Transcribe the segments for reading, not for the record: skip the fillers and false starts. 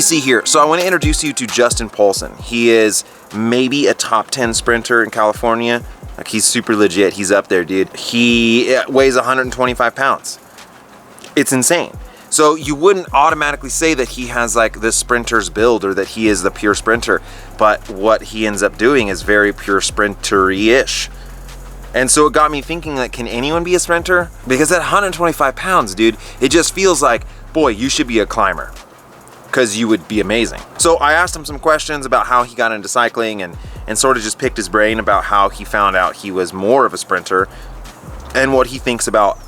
see here. So I want to introduce you to Justin Poulson. He is maybe a top 10 sprinter in California. Like, he's super legit. He's up there, dude. He weighs 125 pounds. It's insane. So you wouldn't automatically say that he has like the sprinter's build or that he is the pure sprinter, but what he ends up doing is very pure sprinter-ish. And so it got me thinking, like, can anyone be a sprinter? Because at 125 pounds, dude, it just feels like, boy, you should be a climber, because you would be amazing. So I asked him some questions about how he got into cycling and sort of just picked his brain about how he found out he was more of a sprinter and what he thinks about,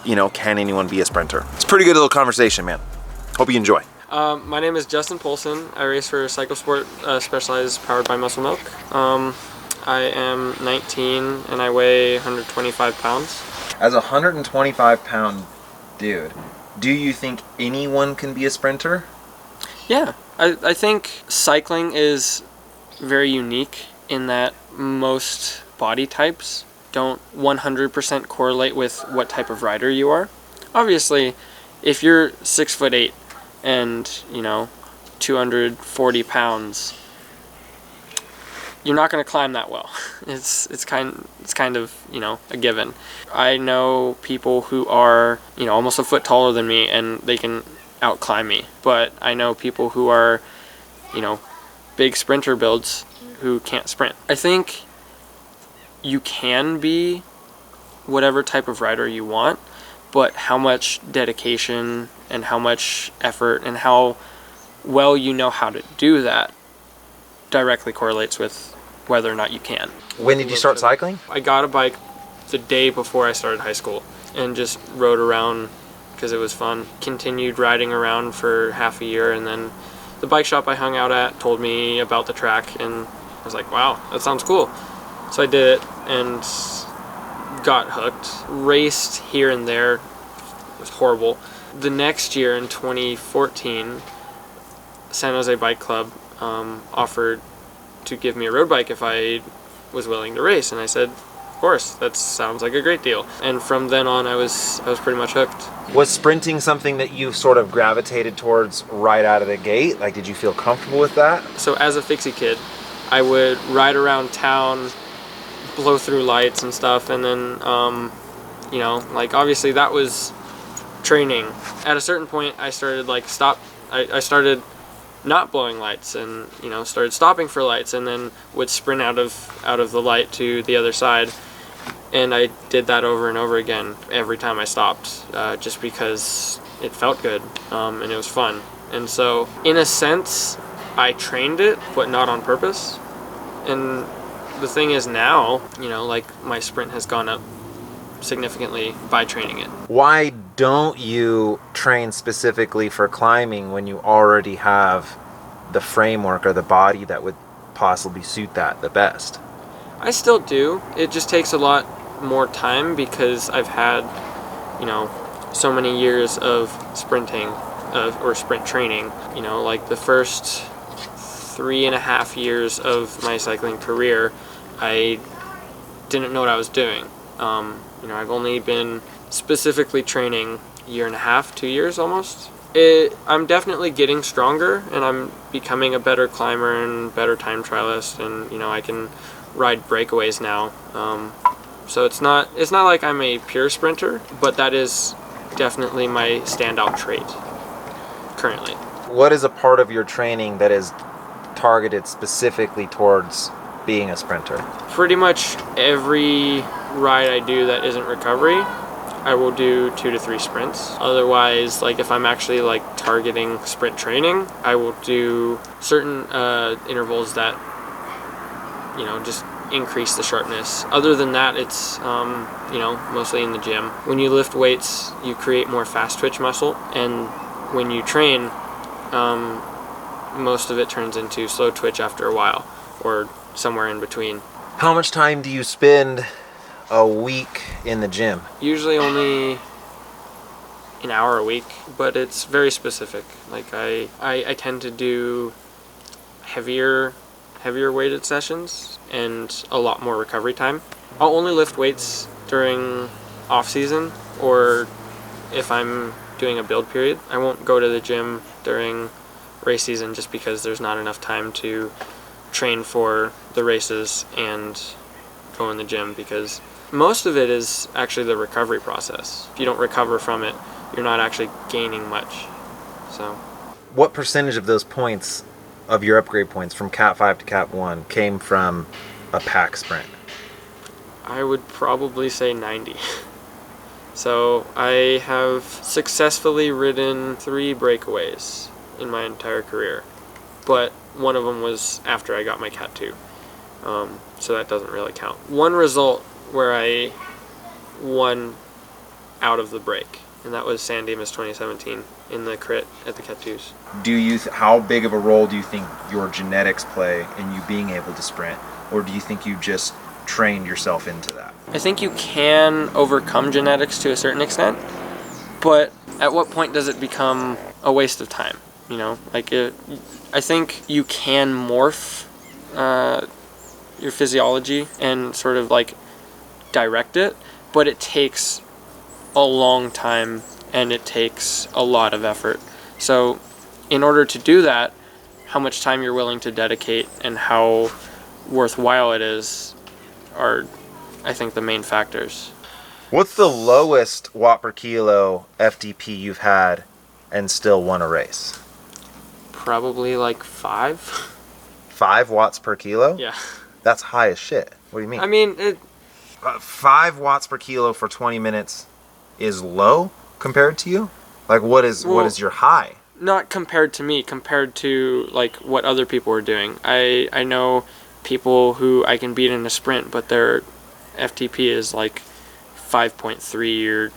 you know, can anyone be a sprinter? It's a pretty good little conversation, man. Hope you enjoy. My name is Justin Poulson. I race for CycleSport Specialized powered by Muscle Milk. I am 19 and I weigh 125 pounds. As a 125 pound dude, do you think anyone can be a sprinter? Yeah, I think cycling is very unique in that most body types don't 100% correlate with what type of rider you are. Obviously, if you're 6'8" and, you know, 240 pounds, you're not going to climb that well. It's kind of, you know, a given. I know people who are, you know, almost a foot taller than me and they can outclimb me. But I know people who are, you know, big sprinter builds who can't sprint. I think you can be whatever type of rider you want, but how much dedication and how much effort and how well you know how to do that directly correlates with whether or not you can. When did you start cycling? I got a bike the day before I started high school and just rode around because it was fun. Continued riding around for half a year, and then the bike shop I hung out at told me about the track, and I was like, wow, that sounds cool. So I did it and got hooked. Raced here and there. It was horrible. The next year in 2014, San Jose Bike Club offered to give me a road bike if I was willing to race, and I said, of course, that sounds like a great deal. And from then on, I was pretty much hooked. Was sprinting something that you sort of gravitated towards right out of the gate? Like, did you feel comfortable with that? So as a fixie kid, I would ride around town, blow through lights and stuff, and then, you know, like, obviously that was training. At a certain point, I started, like, I started not blowing lights and, you know, started stopping for lights and then would sprint out of the light to the other side. And I did that over and over again every time I stopped, just because it felt good and it was fun. And so, in a sense, I trained it, but not on purpose. And the thing is now, you know, like, my sprint has gone up significantly by training it. Why don't you train specifically for climbing when you already have the framework or the body that would possibly suit that the best? I still do. It just takes a lot more time because I've had, you know, so many years of sprinting or sprint training. You know, like the first 3.5 years of my cycling career, I didn't know what I was doing. You know, I've only been specifically training 1.5 years, 2 years almost. I'm definitely getting stronger, and I'm becoming a better climber and better time trialist, and, you know, I can ride breakaways now. So it's not like I'm a pure sprinter, but that is definitely my standout trait currently. What is a part of your training that is targeted specifically towards being a sprinter? Pretty much every ride I do that isn't recovery, I will do 2 to 3 sprints. Otherwise, like, if I'm actually, like, targeting sprint training, I will do certain intervals that, you know, just increase the sharpness. Other than that, it's, you know, mostly in the gym. When you lift weights, you create more fast twitch muscle, and when you train, most of it turns into slow twitch after a while, or somewhere in between. How much time do you spend a week in the gym? Usually only an hour a week, but it's very specific. Like, I tend to do heavier weighted sessions and a lot more recovery time. I'll only lift weights during off season or if I'm doing a build period. I won't go to the gym during race season just because there's not enough time to train for the races and go in the gym, because most of it is actually the recovery process. If you don't recover from it, you're not actually gaining much. So, what percentage of those points, of your upgrade points from Cat 5 to Cat 1, came from a pack sprint? I would probably say 90. So I have successfully ridden 3 breakaways in my entire career, but one of them was after I got my Cat 2, so that doesn't really count. One result where I won out of the break, and that was San Dimas 2017 in the crit at the Cat 2s. How big of a role do you think your genetics play in you being able to sprint, or do you think you just trained yourself into that? I think you can overcome genetics to a certain extent, but at what point does it become a waste of time? You know, I think you can morph your physiology and sort of like direct it, but it takes a long time and it takes a lot of effort. So in order to do that, how much time you're willing to dedicate and how worthwhile it is are, I think, the main factors. What's the lowest watt per kilo FTP you've had and still won a race? Probably like 5. 5 watts per kilo? Yeah. That's high as shit. What do you mean? I mean, 5 watts per kilo for 20 minutes is low compared to you? Like, what is your high? Not compared to me, compared to like what other people are doing. I know people who I can beat in a sprint, but their FTP is like 5.3 or,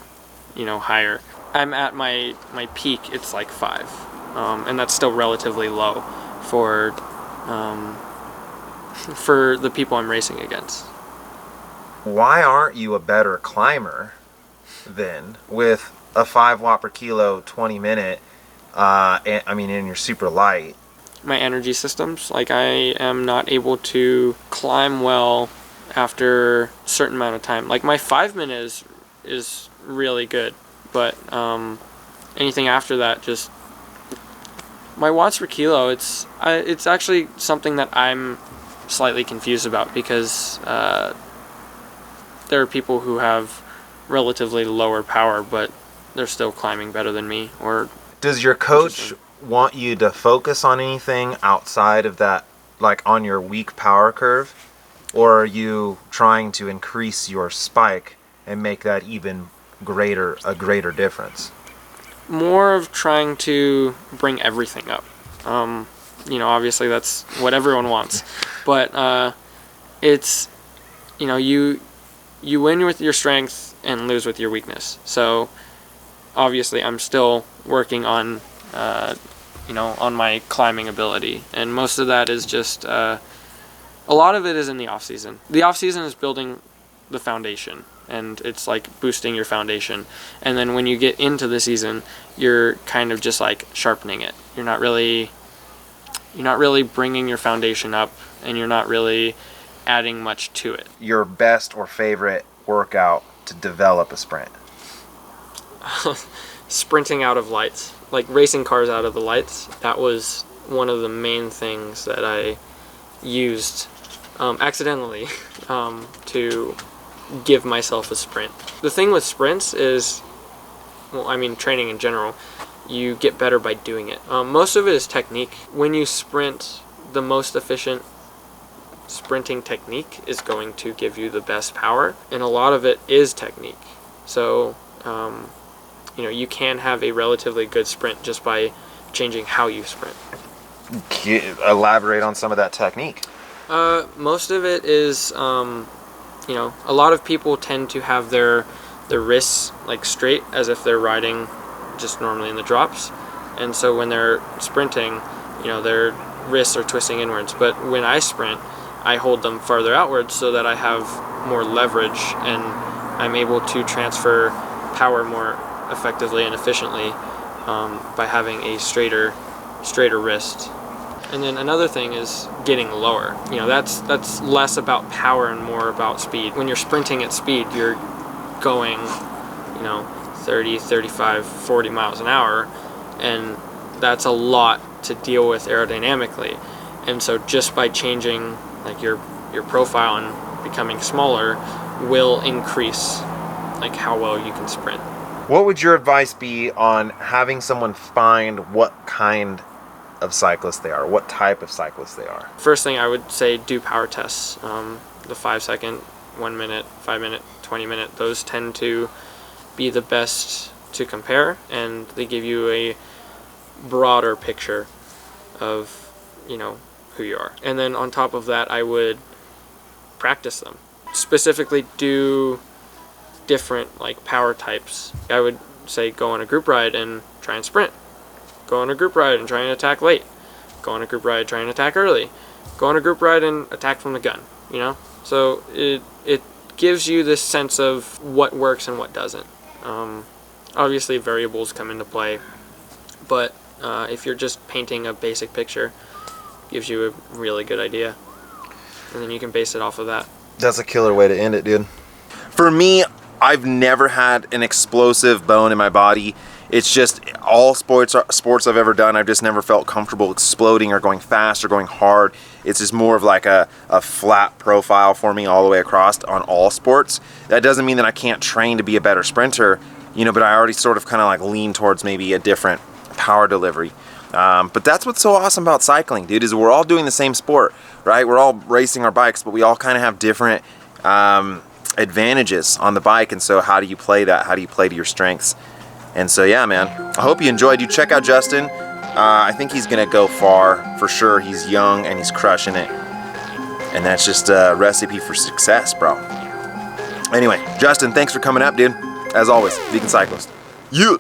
you know, higher. I'm at my peak, it's like 5, and that's still relatively low for the people I'm racing against. Why aren't you a better climber then with a 5 watt per kilo 20 minute? And you're super light. My energy systems, like I am not able to climb well after a certain amount of time. Like my 5 minute is really good, but anything after that, just my watts per kilo, it's actually something that I'm slightly confused about, because there are people who have relatively lower power, but they're still climbing better than me. Or does your coach want you to focus on anything outside of that, like on your weak power curve, or are you trying to increase your spike and make that even a greater difference? More of trying to bring everything up. Obviously that's what everyone wants, but it's, you win with your strength and lose with your weakness. So obviously I'm still working on on my climbing ability, and most of that is just a lot of it is in the off season. The off season is building the foundation, and it's like boosting your foundation, and then when you get into the season, you're kind of just like sharpening it. You're not really bringing your foundation up, and you're not really adding much to it. Your best or favorite workout to develop a sprint? Sprinting out of lights, like racing cars out of the lights. That was one of the main things that I used accidentally to give myself a sprint. The thing with sprints is, training in general, you get better by doing it. Most of it is technique. When you sprint, the most efficient sprinting technique is going to give you the best power, and a lot of it is technique. So you can have a relatively good sprint just by changing how you sprint. Elaborate on some of that technique. Most of it is, a lot of people tend to have their wrists like straight as if they're riding just normally in the drops, and so when they're sprinting, their wrists are twisting inwards. But when I sprint, I hold them farther outwards so that I have more leverage, and I'm able to transfer power more effectively and efficiently by having a straighter wrist. And then another thing is getting lower. That's less about power and more about speed. When you're sprinting at speed, you're going 30, 35, 40 miles an hour, and that's a lot to deal with aerodynamically. And so just by changing like your profile and becoming smaller will increase like how well you can sprint. What would your advice be on having someone find what kind of cyclist they are, what type of cyclist they are? First thing I would say, do power tests. The 5 second, 1 minute, 5 minute, 20 minute, those tend to be the best to compare, and they give you a broader picture of, you know, who you are. And then on top of that, I would practice them. Specifically do different like power types. I would say go on a group ride and try and sprint. Go on a group ride and try and attack late. Go on a group ride, try and attack early. Go on a group ride and attack from the gun, you know? So it gives you this sense of what works and what doesn't. Obviously variables come into play, but if you're just painting a basic picture, it gives you a really good idea. And then you can base it off of that. That's a killer way to end it, dude. For me, I've never had an explosive bone in my body. It's just all sports I've ever done, I've just never felt comfortable exploding or going fast or going hard. It's just more of like a flat profile for me all the way across on all sports. That doesn't mean that I can't train to be a better sprinter, you know, but I already sort of kind of like lean towards maybe a different power delivery. But that's what's so awesome about cycling, dude, is we're all doing the same sport, right? We're all racing our bikes, but we all kind of have different advantages on the bike. And so how do you play that? How do you play to your strengths? And so, yeah, man, I hope you enjoyed. You check out Justin. I think he's going to go far for sure. He's young and he's crushing it. And that's just a recipe for success, bro. Anyway, Justin, thanks for coming up, dude. As always, Vegan Cyclist. You.